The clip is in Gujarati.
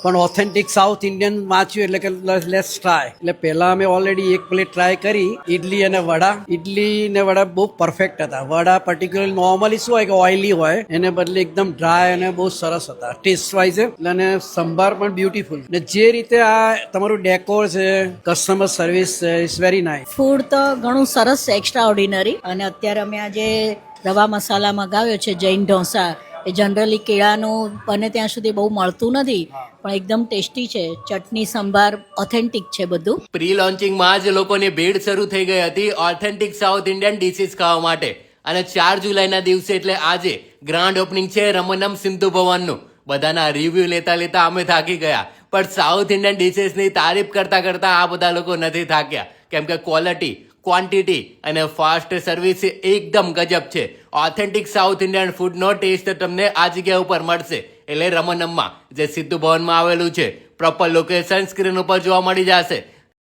પણ ઓથેન્ટિક સાઉથ ઇન્ડિયન વાંચ્યું એટલે કે લેટ્સ ટ્રાય. એટલે પહેલા અમે ઓલરેડી એક પ્લેટ ટ્રાય કરી ઇડલી અને વડા. ઇડલી ને વડા બહુ પરફેક્ટ હતા. વડા પર્ટિક્યુલર નોર્મલી શું હોય કે ઓઇલી હોય, એને બદલે એકદમ ડ્રાય અને બહુ સરસ હતા ટેસ્ટ વાઇઝ. અને સંભાર પણ બ્યુટીફુલ. ને જે રીતે આ તમારું ડેકોર છે, કસ્ટમર સર્વિસ છે, ઇટ્સ વેરી નાઇસ. ફૂડ તો ઘણું સરસ છે, એક્સ્ટ્રા ઓર્ડિનરી. અને અત્યારે અમે આજે રવા મસાલા મગાવ્યો છે જૈન ઢોસા. એ જનરલી કેળાનું બને ત્યાં સુધી બહુ મળતું નથી, પણ એકદમ ટેસ્ટી છે. ચટણી સંભાર ઓથેન્ટિક છે બધું. પ્રી લોન્ચિંગમાં જ લોકોની ભીડ શરૂ થઈ ગઈ હતી ઓથેન્ટિક સાઉથ ઇન્ડિયન ડિશિસ ખાવા માટે. અને 4 જુલાઈના દિવસે એટલે આજે ગ્રાન્ડ ઓપનિંગ છે રમનમ સિંધુ ભવનનું. બધાના રિવ્યુ લેતા લેતા અમે થાકી ગયા, પણ સાઉથ ઇન્ડિયન ડિશિસની તારીફ કરતા કરતા આ બધા લોકો નથી થાક્યા, કેમ કે ક્વોલિટી, ક્વોન્ટિટી અને ફાસ્ટ સર્વિસ એકદમ ગજબ છે. ઓથેન્ટિક સાઉથ ઇન્ડિયન ફૂડનો ટેસ્ટ તમને આ જગ્યા ઉપર મળશે, એટલે રમનમમાં જે સિદ્ધુ ભવનમાં આવેલું છે. પ્રોપર લોકેશન સ્ક્રીન ઉપર જોવા મળી જશે.